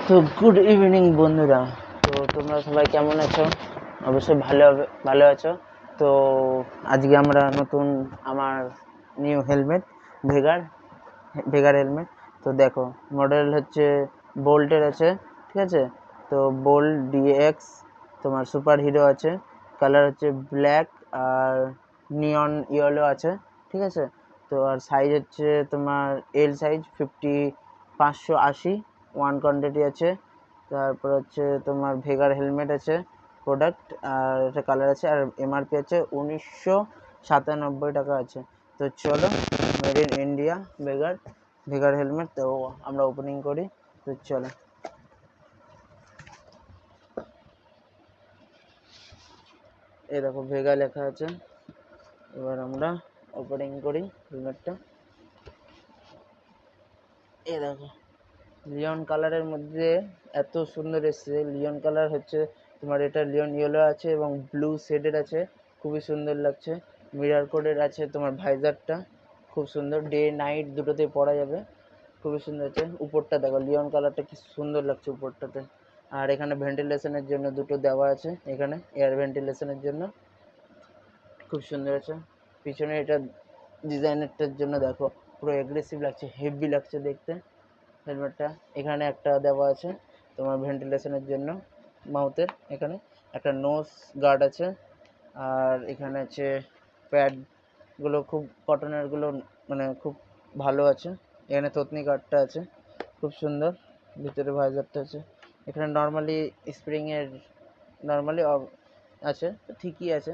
তো good evening বন্ধুরা। তো তোমরা সবাই কেমন আছো? অবশ্যই ভালো আছো। তো আজকে আমরা নতুন আমার নিউ হেলমেট ভেগার হেলমেট। তো দেখো মডেল হচ্ছে বোল্টের আছে, ঠিক আছে। তো বোল্ট ডিএক্স তোমার সুপার হিরো আছে, কালার হচ্ছে ব্ল্যাক আর নিয়ন ইয়েলো আছে, ঠিক আছে। তো আর সাইজ হচ্ছে তোমার এল সাইজ 580 ওয়ান কোয়ান্টিটি আছে। তারপর হচ্ছে তোমার ভেগার হেলমেট আছে প্রোডাক্ট, আর এটা কালার আছে, আর এমআরপি আছে 1997 টাকা আছে। তো চলো, মেড ইন ইন্ডিয়া ভেগার হেলমেট। তো আমরা ওপেনিং করি। তো চলো, এই দেখো ভেগা লেখা আছে। এবার আমরা ওপেনিং করি হেলমেটটা। এই দেখো লিওন কালারের মধ্যে এত সুন্দর এসছে। লিওন কালার হচ্ছে তোমার, এটা লিওন ইয়েলো আছে এবং ব্লু শেডের আছে, খুবই সুন্দর লাগছে। মিরার কোডের আছে তোমার ভাইজারটা, খুব সুন্দর, ডে নাইট দুটোতে পরা যাবে, খুবই সুন্দর আছে। উপরটা দেখো লিওন কালারটা কি সুন্দর লাগছে উপরটাতে। আর এখানে ভেন্টিলেশনের জন্য দুটো দেওয়া আছে, এখানে এয়ার ভেন্টিলেশনের জন্য, খুব সুন্দর আছে। পিছনে এটা ডিজাইনারটার জন্য দেখো পুরো অ্যাগ্রেসিভ লাগছে, হেভি লাগছে দেখতে হেলমেটটা। এখানে একটা দেওয়া আছে তোমার ভেন্টিলেশনের জন্য মাউথের, এখানে একটা নোজ গার্ড আছে। আর এখানে আছে প্যাডগুলো, খুব কটনেরগুলো, মানে খুব ভালো আছে। এখানে থতনি গার্ডটা আছে, খুব সুন্দর। ভিতরে ভাইজারটা আছে। এখানে নর্মালি স্প্রিংয়ের নর্মালি আছে, ঠিকই আছে।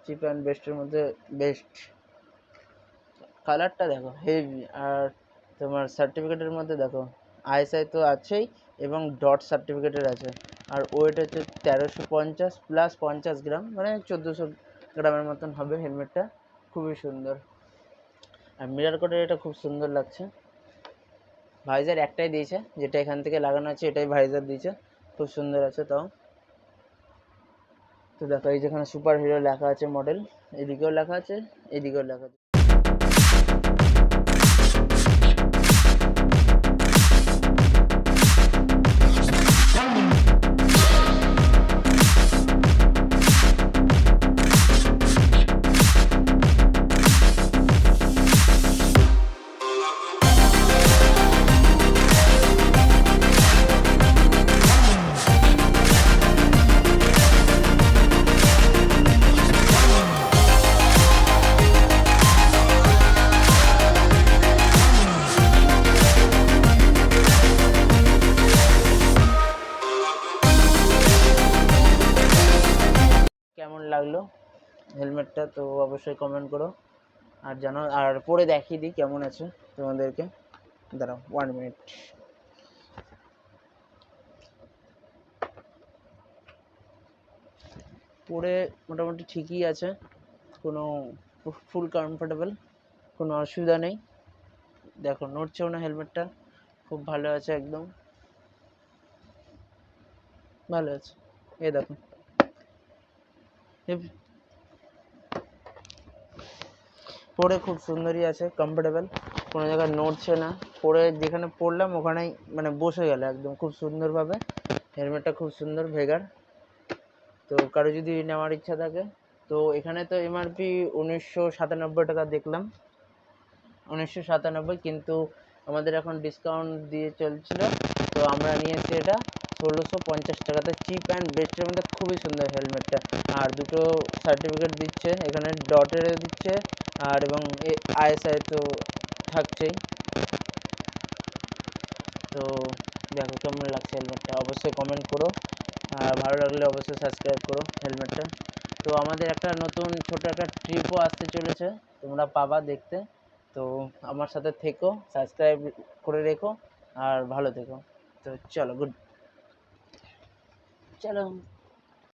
চিপ অ্যান্ড বেস্টের মধ্যে বেস্ট। কালারটা দেখো হেভি। আর তোমার সার্টিফিকেটের মধ্যে দেখো আইএসআই তো আছেই এবং ডট সার্টিফিকেটের আছে। আর ওয়েট হচ্ছে 1350 প্লাস 50 গ্রাম, মানে 1400 গ্রামের মতন হবে হেলমেটটা, খুবই সুন্দর। আর মিরার কোডের এটা খুব সুন্দর লাগছে। ভাইজার একটাই দিয়েছে, যেটা এখান থেকে লাগানো আছে এটাই ভাইজার দিয়েছে, খুব সুন্দর আছে তাও। তো দেখো এই যেখানে সুপার হিরো লেখা আছে মডেল, এদিকেও লেখা আছে, এদিকেও লেখা আছে। কেমন লাগলো হেলমেটটা তো অবশ্যই কমেন্ট করো, আর জানো, আর পরে দেখিয়ে দিই কেমন আছে তোমাদেরকে। দাঁড়াও 1 মিনিট। পরে মোটামুটি ঠিকই আছে, কোনো ফুল কমফোর্টেবল, কোনো অসুবিধা নেই। দেখো নড়ছেও না হেলমেটটা, খুব ভালো আছে, একদম ভালো আছে। এই দেখো পরে খুব সুন্দরই আছে, কমফোর্টেবল, কোনো জায়গায় নড়ছে না। পরে যেখানে পড়লাম ওখানেই মানে বসে গেল একদম খুব সুন্দরভাবে। হেলমেটটা খুব সুন্দর ভেগার। তো কারো যদি নেওয়ার ইচ্ছা থাকে, তো এখানে তো এমআরপি 1997 টাকা দেখলাম, 1997, কিন্তু আমাদের এখন ডিসকাউন্ট দিয়ে চলছিল, তো আমরা নিয়েছি এটা 1650 টাকাতে। চিপ অ্যান্ড বেস্টের মধ্যে খুবই সুন্দর হেলমেটটা। আর দুটো সার্টিফিকেট দিচ্ছে, এখানে ডটের দিচ্ছে, আর এবং আইএসআই তো থাকছেই। তো দেখো কেমন লাগছে হেলমেটটা, অবশ্যই কমেন্ট করো, আর ভালো লাগলে অবশ্যই সাবস্ক্রাইব করো হেলমেটটা। তো আমাদের একটা নতুন ছোট একটা ট্রিপও আসতে চলেছে, তোমরা পাবা দেখতে। তো আমার সাথে থেকো, সাবস্ক্রাইব করে রেখো, আর ভালো থেকো। তো চলো চলো।